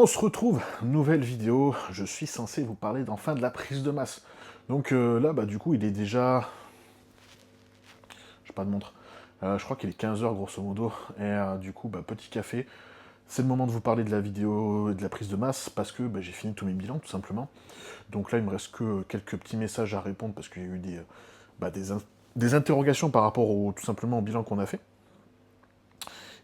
On se retrouve, nouvelle vidéo, je suis censé vous parler d'enfin de la prise de masse. Donc là, du coup, il est déjà... J'ai pas de montre. Je crois qu'il est 15 heures grosso modo, et du coup, petit café. C'est le moment de vous parler de la vidéo et de la prise de masse, parce que j'ai fini tous mes bilans, tout simplement. Donc là, il me reste que quelques petits messages à répondre, parce qu'il y a eu des interrogations par rapport tout simplement au bilan qu'on a fait.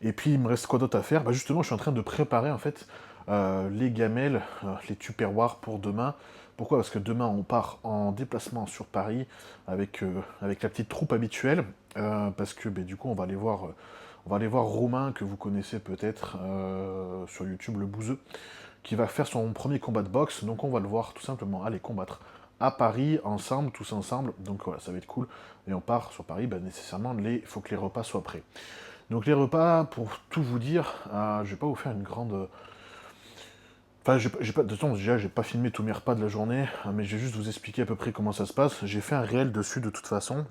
Et puis, il me reste quoi d'autre à faire? Justement, je suis en train de préparer, en fait, les gamelles, les tupperwares pour demain. Pourquoi? Parce que demain, on part en déplacement sur Paris avec la petite troupe habituelle. Parce que, du coup, on va aller voir Romain, que vous connaissez peut-être sur YouTube, le Bouzeux, qui va faire son premier combat de boxe. Donc, on va le voir tout simplement aller combattre à Paris, ensemble, tous ensemble. Donc, voilà, ça va être cool. Et on part sur Paris, nécessairement, il faut que les repas soient prêts. Donc les repas, pour tout vous dire, je vais pas vous faire une grande... Enfin, j'ai pas, de toute façon, déjà, j'ai pas filmé tous mes repas de la journée, mais je vais juste vous expliquer à peu près comment ça se passe. J'ai fait un réel dessus de toute façon.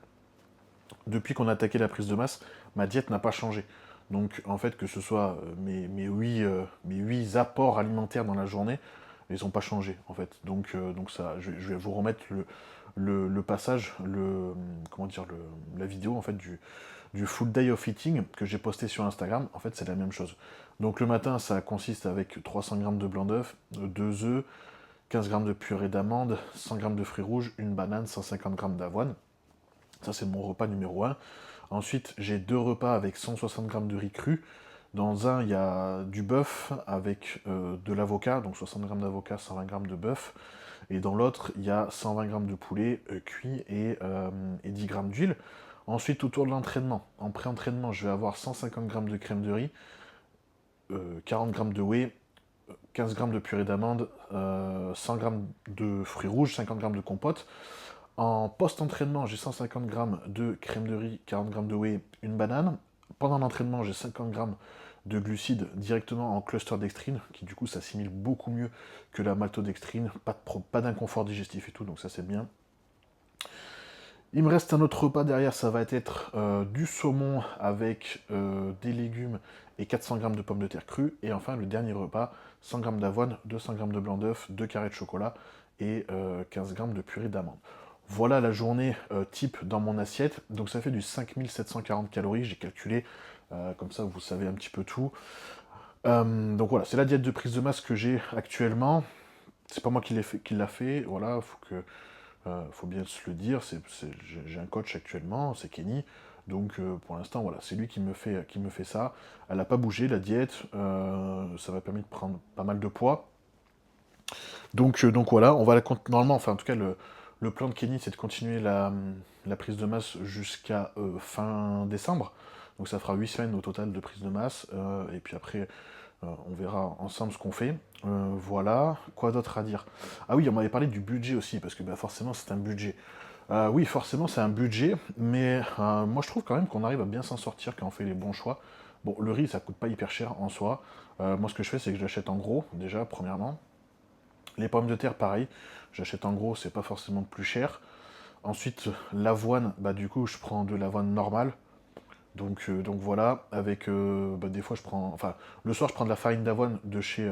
Depuis qu'on a attaqué la prise de masse, ma diète n'a pas changé. Donc, en fait, que ce soit mes 8 apports alimentaires dans la journée, ils n'ont pas changé, en fait. Donc ça, je vais vous remettre le passage, comment dire, la vidéo, en fait, du full day of eating que j'ai posté sur Instagram. En fait, c'est la même chose. Donc, le matin, ça consiste avec 300 grammes de blanc d'œuf, 2 œufs, 15 grammes de purée d'amande, 100 grammes de fruits rouges, une banane, 150 grammes d'avoine. Ça, c'est mon repas numéro un. Ensuite, j'ai 2 repas avec 160 grammes de riz cru. Dans un, il y a du bœuf avec de l'avocat, donc 60 grammes d'avocat, 120 grammes de bœuf. Et dans l'autre, il y a 120 grammes de poulet cuit et 10 grammes d'huile. Ensuite, autour de l'entraînement, en pré-entraînement, je vais avoir 150 grammes de crème de riz, 40 grammes de whey, 15 grammes de purée d'amande, 100 grammes de fruits rouges, 50 grammes de compote. En post-entraînement, j'ai 150 grammes de crème de riz, 40 grammes de whey, une banane. Pendant l'entraînement, j'ai 50 grammes de glucides directement en cluster dextrine, qui du coup s'assimile beaucoup mieux que la maltodextrine, pas d'inconfort digestif et tout, donc ça c'est bien. Il me reste un autre repas derrière, ça va être du saumon avec des légumes et 400 grammes de pommes de terre crues. Et enfin, le dernier repas, 100 grammes d'avoine, 200 grammes de blanc d'œuf, 2 carrés de chocolat et 15 grammes de purée d'amande. Voilà la journée type dans mon assiette. Donc ça fait du 5740 calories, j'ai calculé, comme ça vous savez un petit peu tout. Donc voilà, c'est la diète de prise de masse que j'ai actuellement. C'est pas moi qui l'a fait, voilà, faut bien se le dire, j'ai un coach actuellement, c'est Kenny, donc pour l'instant, voilà, c'est lui qui me fait ça. Elle n'a pas bougé, la diète, ça m'a permis de prendre pas mal de poids. Donc voilà, normalement, enfin en tout cas, le plan de Kenny, c'est de continuer la prise de masse jusqu'à fin décembre. Donc ça fera 8 semaines au total de prise de masse, et puis après, on verra ensemble ce qu'on fait. Voilà. Quoi d'autre à dire? Ah oui, on m'avait parlé du budget aussi, parce que forcément c'est un budget. Oui, forcément c'est un budget, mais moi je trouve quand même qu'on arrive à bien s'en sortir quand on fait les bons choix. Bon, le riz ça coûte pas hyper cher en soi. Moi ce que je fais c'est que je l'achète en gros, déjà, premièrement. Les pommes de terre, pareil, j'achète en gros, c'est pas forcément plus cher. Ensuite, l'avoine, du coup je prends de l'avoine normale. Donc voilà, avec des fois je prends. Enfin, le soir je prends de la farine d'avoine de chez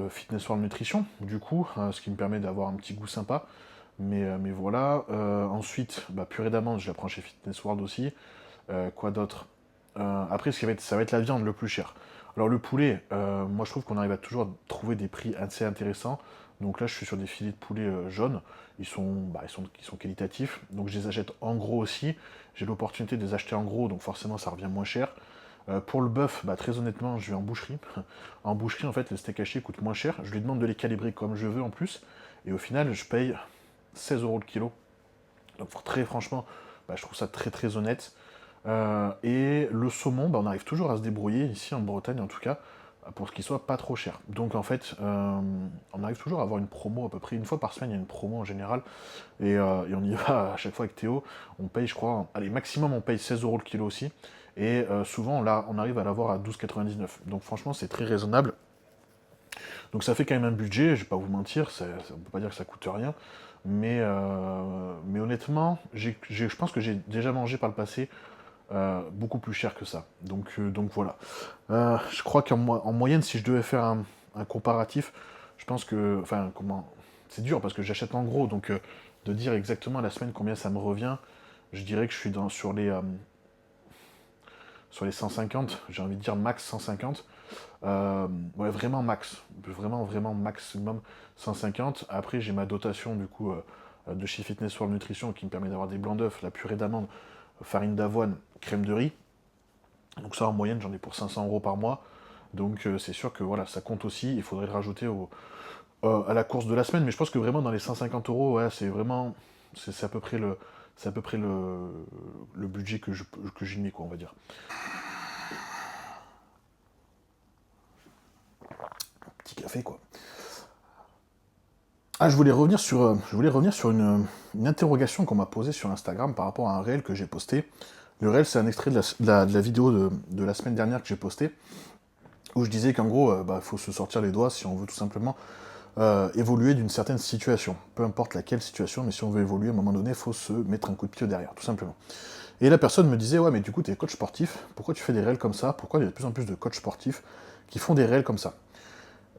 Fitness World Nutrition, du coup, ce qui me permet d'avoir un petit goût sympa. Mais voilà. Ensuite, purée d'amande, je la prends chez Fitness World aussi. Quoi d'autre? Après, ça va être la viande le plus cher. Alors le poulet, moi je trouve qu'on arrive à toujours trouver des prix assez intéressants. Donc là, je suis sur des filets de poulet jaunes. Ils sont qualitatifs. Donc je les achète en gros aussi. J'ai l'opportunité de les acheter en gros, donc forcément ça revient moins cher. Pour le bœuf, très honnêtement, je vais en boucherie. En boucherie, en fait, le steak haché coûte moins cher. Je lui demande de les calibrer comme je veux en plus. Et au final, je paye 16 euros le kilo. Donc très franchement, je trouve ça très très honnête. Et le saumon, on arrive toujours à se débrouiller, ici en Bretagne en tout cas, pour qu'il soit pas trop cher. Donc en fait, on arrive toujours à avoir une promo à peu près une fois par semaine, il y a une promo en général, et on y va à chaque fois avec Théo. On paye, je crois, allez, maximum on paye 16 euros le kilo aussi, et souvent là, on arrive à l'avoir à 12,99. Donc franchement, c'est très raisonnable. Donc ça fait quand même un budget, je vais pas vous mentir, on peut pas dire que ça coûte rien, mais honnêtement, je pense que j'ai déjà mangé par le passé beaucoup plus cher que ça. Donc voilà. Je crois en moyenne, si je devais faire un comparatif, je pense que... Enfin, comment... C'est dur parce que j'achète en gros, donc de dire exactement à la semaine combien ça me revient, je dirais que je suis sur les 150, j'ai envie de dire max 150. Ouais, vraiment max. Vraiment maximum 150. Après, j'ai ma dotation du coup de chez Fitness World Nutrition qui me permet d'avoir des blancs d'œufs, la purée d'amande, farine d'avoine, crème de riz. Donc ça, en moyenne, j'en ai pour 500 € par mois. Donc c'est sûr que voilà, ça compte aussi. Il faudrait le rajouter à la course de la semaine. Mais je pense que vraiment dans les 150 €, ouais, c'est vraiment... C'est à peu près le budget que j'y mets, quoi, on va dire. Petit café, quoi. Ah, je voulais revenir sur une interrogation qu'on m'a posée sur Instagram par rapport à un réel que j'ai posté. Le réel, c'est un extrait de la vidéo de la semaine dernière que j'ai posté, où je disais qu'en gros, faut se sortir les doigts si on veut tout simplement évoluer d'une certaine situation. Peu importe laquelle situation, mais si on veut évoluer, à un moment donné, il faut se mettre un coup de pied derrière, tout simplement. Et la personne me disait, ouais, mais du coup, tu es coach sportif, pourquoi tu fais des réels comme ça? Pourquoi il y a de plus en plus de coachs sportifs qui font des réels comme ça?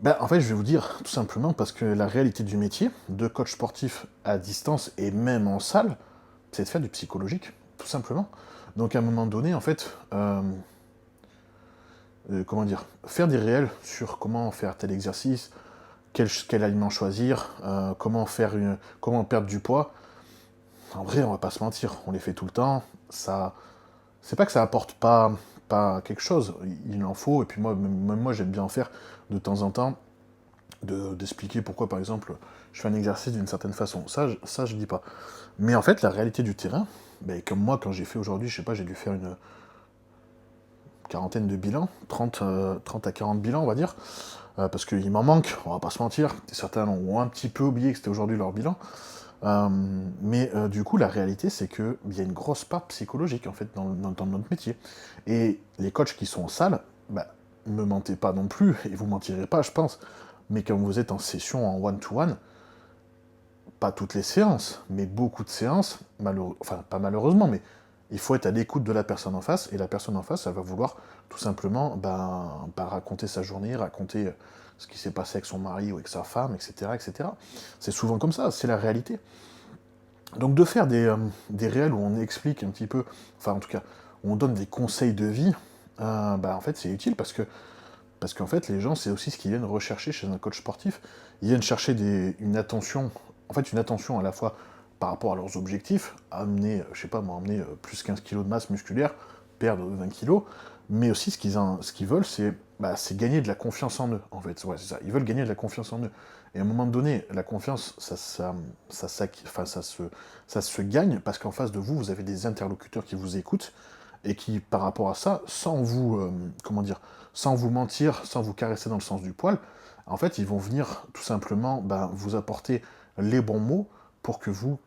Ben, en fait, je vais vous dire, tout simplement, parce que la réalité du métier, de coach sportif à distance et même en salle, c'est de faire du psychologique, tout simplement. Donc à un moment donné, en fait, comment dire, faire des réels sur comment faire tel exercice, quel aliment choisir, comment perdre du poids, en vrai, on va pas se mentir, on les fait tout le temps, ça... C'est pas que ça apporte pas quelque chose, il en faut, et puis même moi j'aime bien en faire de temps en temps, d'expliquer pourquoi, par exemple, je fais un exercice d'une certaine façon. Ça, je dis pas. Mais en fait, la réalité du terrain, ben, comme moi, quand j'ai fait aujourd'hui, je sais pas, j'ai dû faire une quarantaine de bilans, 30 à 40 bilans, on va dire, parce qu'il m'en manque, on va pas se mentir. Certains ont un petit peu oublié que c'était aujourd'hui leur bilan. Mais du coup, la réalité, c'est qu'il y a une grosse part psychologique, en fait, dans notre métier. Et les coachs qui sont en salle, bah, me mentez pas non plus, et vous mentirez pas, je pense, mais quand vous êtes en session en one-to-one, pas toutes les séances, mais beaucoup de séances, enfin pas malheureusement, mais il faut être à l'écoute de la personne en face, et la personne en face, elle va vouloir tout simplement raconter sa journée, raconter ce qui s'est passé avec son mari ou avec sa femme, etc. etc. C'est souvent comme ça, c'est la réalité. Donc de faire des réels où on explique un petit peu, enfin en tout cas, où on donne des conseils de vie, en fait c'est utile parce qu'en fait, les gens, c'est aussi ce qu'ils viennent rechercher chez un coach sportif. Ils viennent chercher une attention à la fois par rapport à leurs objectifs, amener plus 15 kilos de masse musculaire, perdre 20 kilos, mais aussi ce qu'ils veulent, c'est gagner de la confiance en eux, en fait. Ouais, c'est ça. Ils veulent gagner de la confiance en eux. Et à un moment donné, la confiance, ça se gagne parce qu'en face de vous, vous avez des interlocuteurs qui vous écoutent, et qui, par rapport à ça, sans vous mentir, sans vous caresser dans le sens du poil, en fait, ils vont venir tout simplement vous apporter les bons mots pour que vous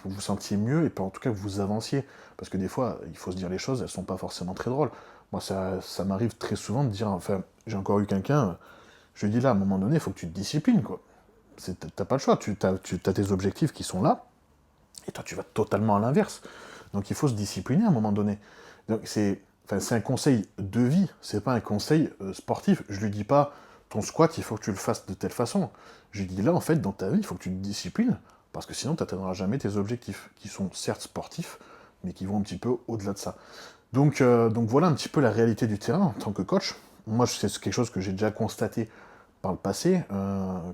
vous sentiez mieux, et en tout cas que vous avanciez. Parce que des fois, il faut se dire les choses, elles sont pas forcément très drôles. Moi, ça m'arrive très souvent de dire, enfin, j'ai encore eu quelqu'un, je lui dis là, à un moment donné, il faut que tu te disciplines, quoi. T'as pas le choix, tu as tes objectifs qui sont là, et toi, tu vas totalement à l'inverse. Donc il faut se discipliner à un moment donné. Donc c'est un conseil de vie, c'est pas un conseil sportif. Je lui dis pas, ton squat, il faut que tu le fasses de telle façon. Je lui dis, là, en fait, dans ta vie, il faut que tu te disciplines, parce que sinon, tu n'atteindras jamais tes objectifs, qui sont certes sportifs, mais qui vont un petit peu au-delà de ça. Donc voilà un petit peu la réalité du terrain en tant que coach. Moi, c'est quelque chose que j'ai déjà constaté par le passé,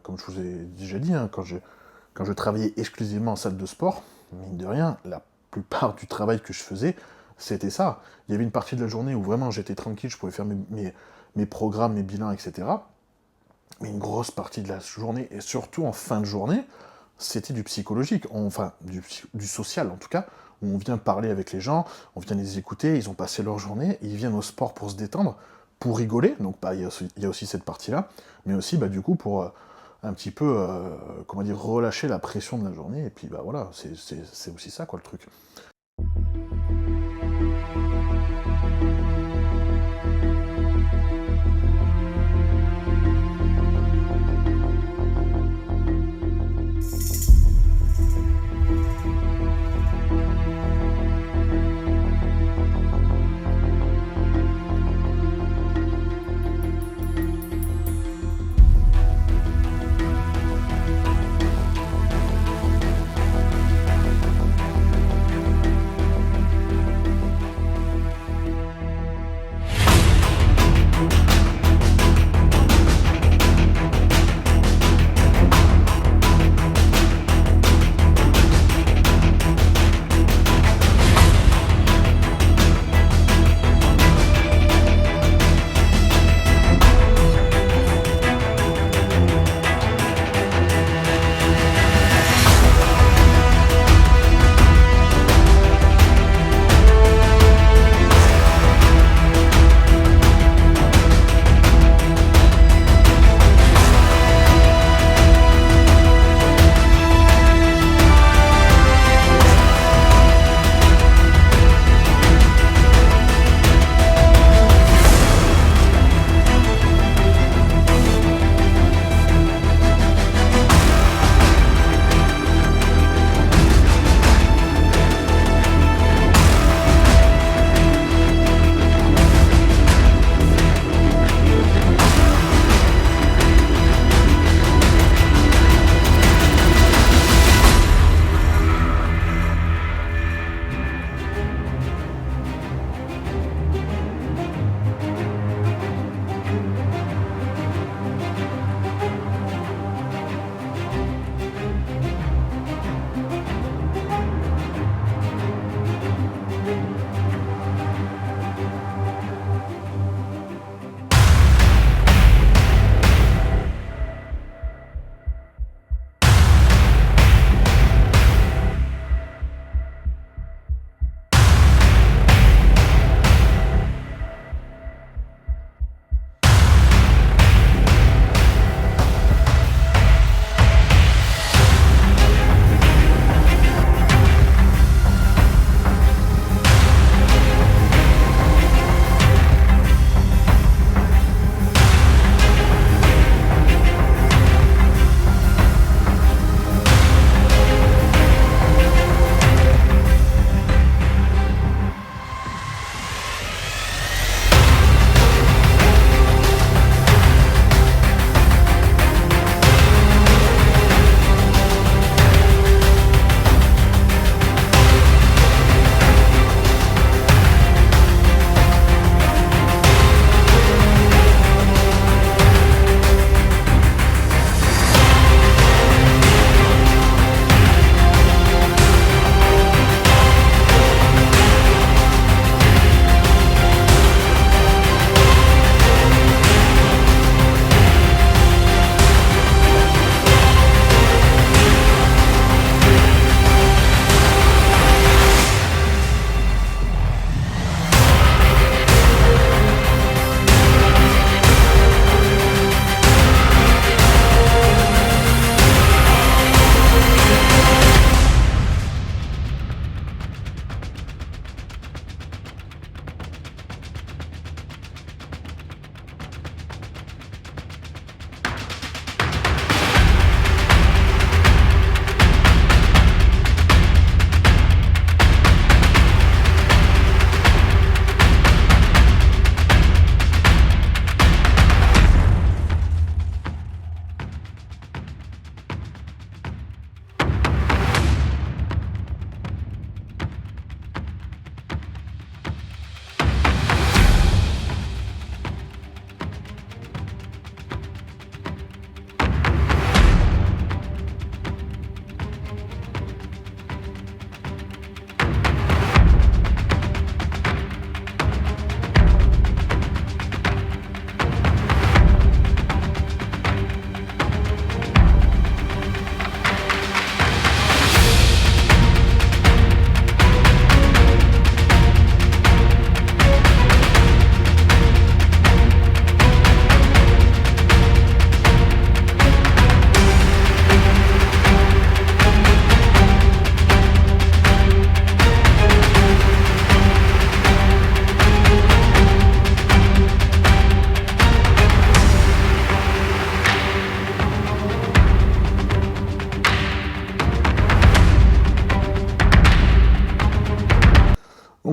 comme je vous ai déjà dit, hein, quand je travaillais exclusivement en salle de sport, mine de rien, la plupart du travail que je faisais, c'était ça. Il y avait une partie de la journée où vraiment j'étais tranquille, je pouvais faire mes programmes, mes bilans, etc. Mais une grosse partie de la journée, et surtout en fin de journée, c'était du psychologique, enfin du social en tout cas, où on vient parler avec les gens, on vient les écouter, ils ont passé leur journée, ils viennent au sport pour se détendre, pour rigoler, donc il y a aussi cette partie-là, mais aussi du coup pour un petit peu, relâcher la pression de la journée, et puis voilà, c'est aussi ça quoi le truc.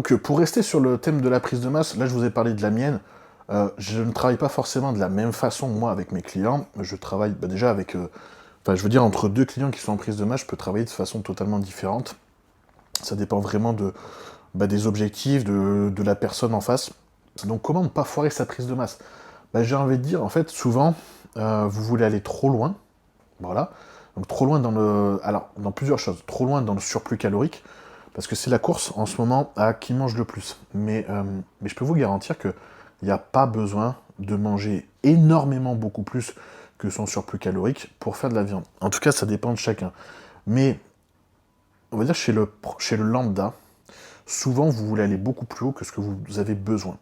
Donc pour rester sur le thème de la prise de masse, là je vous ai parlé de la mienne. Je ne travaille pas forcément de la même façon, moi, avec mes clients. Je travaille déjà avec... Enfin, je veux dire, entre deux clients qui sont en prise de masse, je peux travailler de façon totalement différente. Ça dépend vraiment des objectifs, de la personne en face. Donc comment ne pas foirer sa prise de masse? J'ai envie de dire, en fait, souvent, vous voulez aller trop loin. Voilà. Donc trop loin dans le... Alors, dans plusieurs choses. Trop loin dans le surplus calorique, parce que c'est la course en ce moment à qui mange le plus. Mais je peux vous garantir que il n'y a pas besoin de manger énormément beaucoup plus que son surplus calorique pour faire de la viande. En tout cas, ça dépend de chacun. Mais, on va dire chez le lambda, souvent vous voulez aller beaucoup plus haut que ce que vous avez besoin.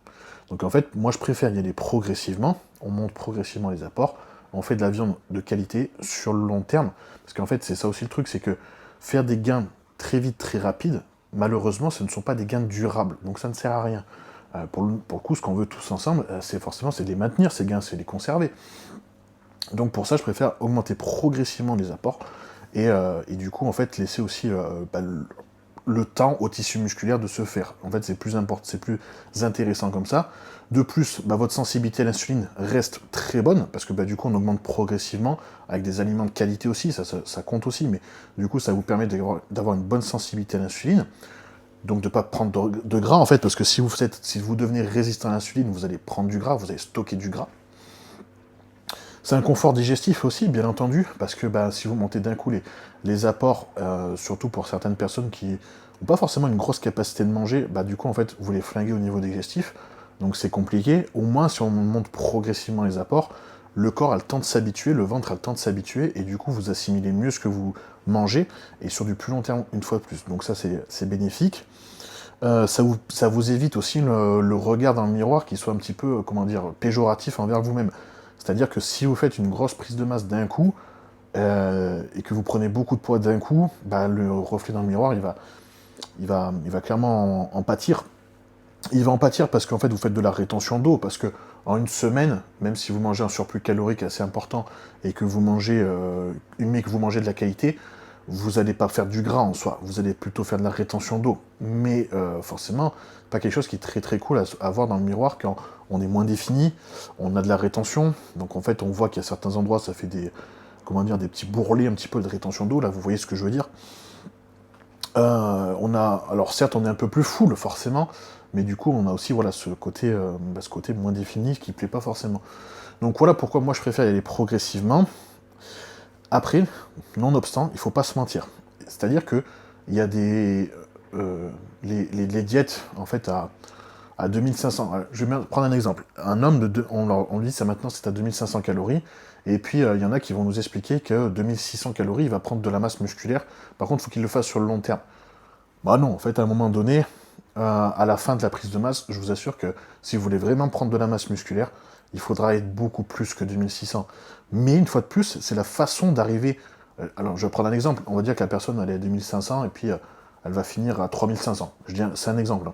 Donc en fait, moi je préfère y aller progressivement, on monte progressivement les apports, on fait de la viande de qualité sur le long terme, parce qu'en fait c'est ça aussi le truc, c'est que faire des gains très vite, très rapides, malheureusement ce ne sont pas des gains durables, donc ça ne sert à rien. Pour le coup, ce qu'on veut tous ensemble, c'est forcément de les maintenir, ces gains, c'est les conserver. Donc pour ça, je préfère augmenter progressivement les apports, et du coup, en fait, laisser aussi le temps au tissu musculaire de se faire. En fait, c'est plus intéressant comme ça. De plus, votre sensibilité à l'insuline reste très bonne, parce que du coup, on augmente progressivement, avec des aliments de qualité aussi, ça compte aussi, mais du coup, ça vous permet d'avoir une bonne sensibilité à l'insuline. Donc de ne pas prendre de gras, en fait, parce que si vous devenez résistant à l'insuline, vous allez prendre du gras, vous allez stocker du gras. C'est un confort digestif aussi, bien entendu, parce que si vous montez d'un coup les apports, surtout pour certaines personnes qui n'ont pas forcément une grosse capacité de manger, du coup, en fait, vous les flinguez au niveau digestif, donc c'est compliqué. Au moins, si on monte progressivement les apports, le corps a le temps de s'habituer, le ventre a le temps de s'habituer, et du coup, vous assimilez mieux ce que vous mangez, et sur du plus long terme, une fois de plus. Donc ça, c'est bénéfique. Ça vous évite aussi le regard dans le miroir qui soit un petit peu, péjoratif envers vous-même. C'est-à-dire que si vous faites une grosse prise de masse d'un coup, et que vous prenez beaucoup de poids d'un coup, le reflet dans le miroir, il va clairement en pâtir. Il va en pâtir parce qu'en fait, vous faites de la rétention d'eau, parce que en une semaine, même si vous mangez un surplus calorique assez important, et que vous mangez, mais que vous mangez de la qualité, vous n'allez pas faire du gras en soi, vous allez plutôt faire de la rétention d'eau. Mais forcément, pas quelque chose qui est très très cool à voir dans le miroir quand on est moins défini, on a de la rétention, donc en fait on voit qu'il y a certains endroits, ça fait des petits bourrelets, un petit peu de rétention d'eau, là vous voyez ce que je veux dire. Alors certes on est un peu plus full forcément, mais du coup on a aussi ce côté moins défini qui plaît pas forcément. Donc voilà pourquoi moi je préfère y aller progressivement. Après, nonobstant, il faut pas se mentir. C'est-à-dire que il y a les diètes en fait à 2500. Je vais prendre un exemple. Un homme on lui dit ça maintenant c'est à 2500 calories, et puis il y en a qui vont nous expliquer que 2600 calories, il va prendre de la masse musculaire. Par contre, il faut qu'il le fasse sur le long terme. Non, en fait, à un moment donné, à la fin de la prise de masse, je vous assure que si vous voulez vraiment prendre de la masse musculaire, il faudra être beaucoup plus que 2600. Mais une fois de plus, c'est la façon d'arriver... alors, je vais prendre un exemple. On va dire que la personne, elle est à 2500, et puis elle va finir à 3500. C'est un exemple.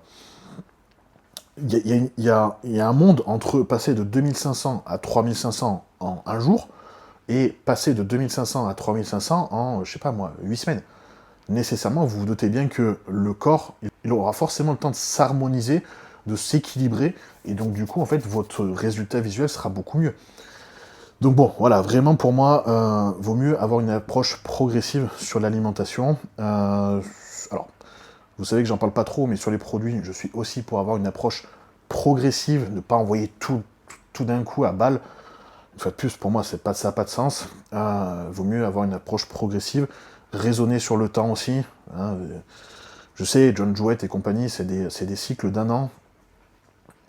Il y a un monde entre passer de 2500 à 3500 en un jour, et passer de 2500 à 3500 en, je sais pas moi, 8 semaines. Nécessairement, vous vous doutez bien que le corps, il aura forcément le temps de s'harmoniser, de s'équilibrer, et donc du coup, en fait, votre résultat visuel sera beaucoup mieux. Donc bon, voilà, vraiment pour moi, vaut mieux avoir une approche progressive sur l'alimentation. Alors, vous savez que j'en parle pas trop, mais sur les produits, je suis aussi pour avoir une approche progressive, ne pas envoyer tout d'un coup à balle. Une fois de plus, pour moi, ça n'a pas de sens. Vaut mieux avoir une approche progressive, raisonner sur le temps aussi. Je sais, John Jouett et compagnie, c'est des cycles d'un an.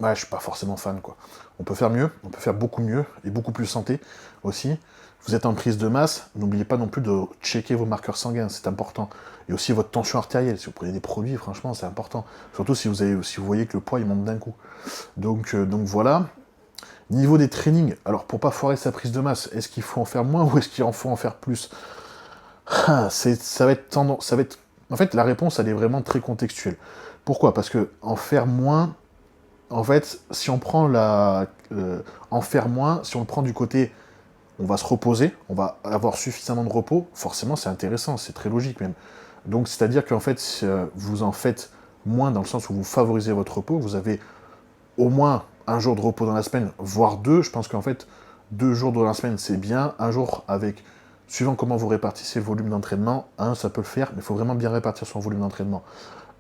Ouais, je suis pas forcément fan, quoi. On peut faire mieux, on peut faire beaucoup mieux, et beaucoup plus santé aussi. Vous êtes en prise de masse, n'oubliez pas non plus de checker vos marqueurs sanguins, c'est important. Et aussi votre tension artérielle, si vous prenez des produits, franchement, c'est important. Surtout si vous voyez que le poids, il monte d'un coup. Donc voilà. Niveau des trainings, alors pour pas foirer sa prise de masse, est-ce qu'il faut en faire moins ou est-ce qu'il faut en faire plus? Ça va être tendance, En fait, la réponse, elle est vraiment très contextuelle. Pourquoi? Parce que en faire moins, en fait, si on prend en faire moins, si on le prend du côté, on va se reposer, on va avoir suffisamment de repos, forcément c'est intéressant, c'est très logique même. Donc c'est-à-dire qu'en fait, vous en faites moins dans le sens où vous favorisez votre repos, vous avez au moins un jour de repos dans la semaine, voire deux. Je pense qu'en fait, 2 jours dans la semaine, c'est bien. Un jour avec, suivant comment vous répartissez le volume d'entraînement, ça peut le faire, mais il faut vraiment bien répartir son volume d'entraînement.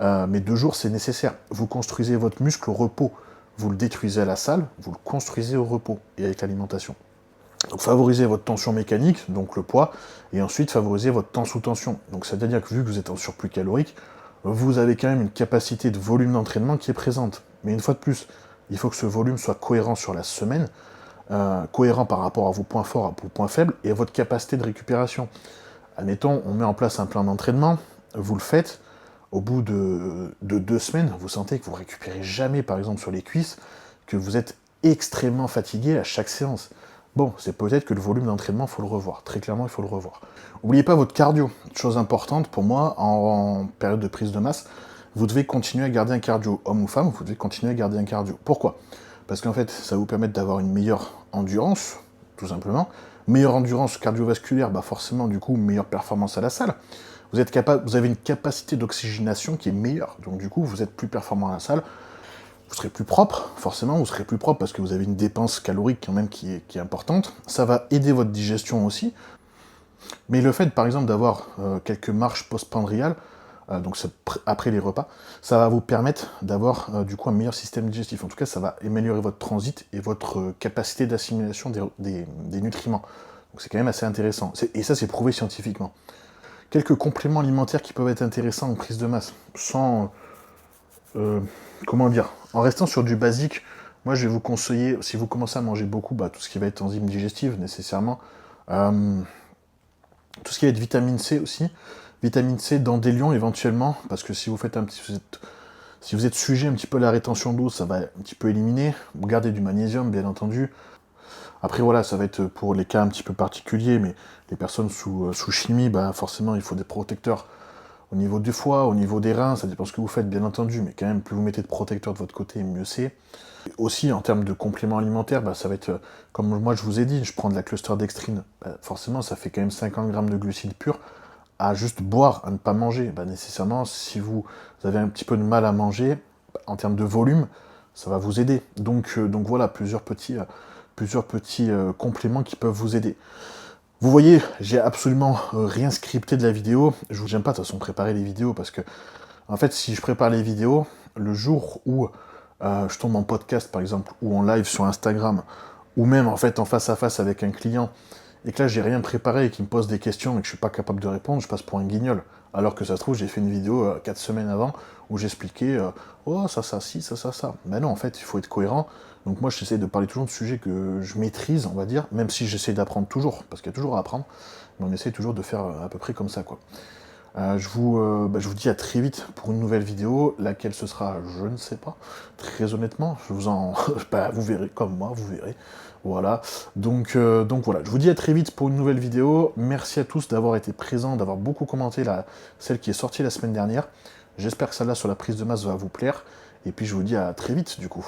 Mais 2 jours, c'est nécessaire. Vous construisez votre muscle au repos. Vous le détruisez à la salle, vous le construisez au repos et avec l'alimentation. Donc favorisez votre tension mécanique, donc le poids, et ensuite favorisez votre temps sous tension. Donc c'est-à-dire que vu que vous êtes en surplus calorique, vous avez quand même une capacité de volume d'entraînement qui est présente. Mais une fois de plus, il faut que ce volume soit cohérent sur la semaine, cohérent par rapport à vos points forts, à vos points faibles, et à votre capacité de récupération. Admettons, on met en place un plan d'entraînement, vous le faites, au bout de 2 semaines, vous sentez que vous ne récupérez jamais, par exemple sur les cuisses, que vous êtes extrêmement fatigué à chaque séance. Bon, c'est peut-être que le volume d'entraînement, il faut le revoir. Très clairement, il faut le revoir. N'oubliez pas votre cardio. Chose importante pour moi, en période de prise de masse, vous devez continuer à garder un cardio. Homme ou femme, vous devez continuer à garder un cardio. Pourquoi? Parce qu'en fait, ça va vous permettre d'avoir une meilleure endurance, tout simplement. Meilleure endurance cardiovasculaire, bah forcément, du coup, meilleure performance à la salle. Vous avez une capacité d'oxygénation qui est meilleure. Donc, du coup, vous êtes plus performant à la salle. Vous serez plus propre, forcément, vous serez plus propre parce que vous avez une dépense calorique quand même qui est importante. Ça va aider votre digestion aussi. Mais le fait, par exemple, d'avoir quelques marches postprandiales, donc après les repas, ça va vous permettre d'avoir du coup un meilleur système digestif. En tout cas, ça va améliorer votre transit et votre capacité d'assimilation des nutriments. Donc c'est quand même assez intéressant. Et ça, c'est prouvé scientifiquement. Quelques compléments alimentaires qui peuvent être intéressants en prise de masse, sans... comment dire, en restant sur du basique, moi je vais vous conseiller, si vous commencez à manger beaucoup, bah, tout ce qui va être enzymes digestives nécessairement, tout ce qui va être vitamine C aussi, vitamine C dans des lions éventuellement, parce que si vous faites si vous êtes sujet un petit peu à la rétention d'eau, ça va un petit peu éliminer. Vous gardez du magnésium bien entendu. Après voilà, ça va être pour les cas un petit peu particuliers, mais les personnes sous chimie, bah, forcément il faut des protecteurs. Au niveau du foie, au niveau des reins, ça dépend ce que vous faites, bien entendu, mais quand même, plus vous mettez de protecteurs de votre côté, mieux c'est. Aussi, en termes de compléments alimentaires, bah, ça va être, comme moi je vous ai dit, je prends de la cluster dextrine. Bah, forcément, ça fait quand même 50 grammes de glucides purs à juste boire, à ne pas manger. Bah, nécessairement, si vous avez un petit peu de mal à manger, bah, en termes de volume, ça va vous aider. Donc voilà, plusieurs petits compléments qui peuvent vous aider. Vous voyez, j'ai absolument rien scripté de la vidéo. J'aime pas de toute façon préparer les vidéos parce que, en fait, si je prépare les vidéos, le jour où je tombe en podcast par exemple, ou en live sur Instagram, ou même en fait en face à face avec un client, et que là j'ai rien préparé et qu'il me pose des questions et que je suis pas capable de répondre, je passe pour un guignol. Alors que ça se trouve, j'ai fait une vidéo 4 semaines avant où j'expliquais oh ça, si, ça. Mais non, en fait, il faut être cohérent. Donc moi, j'essaie de parler toujours de sujets que je maîtrise, on va dire, même si j'essaie d'apprendre toujours, parce qu'il y a toujours à apprendre, mais on essaie toujours de faire à peu près comme ça, quoi. Je vous dis à très vite pour une nouvelle vidéo, laquelle ce sera, je ne sais pas, très honnêtement, vous verrez comme moi, vous verrez, voilà, donc voilà, je vous dis à très vite pour une nouvelle vidéo, merci à tous d'avoir été présents, d'avoir beaucoup commenté celle qui est sortie la semaine dernière, j'espère que celle-là sur la prise de masse va vous plaire, et puis je vous dis à très vite du coup.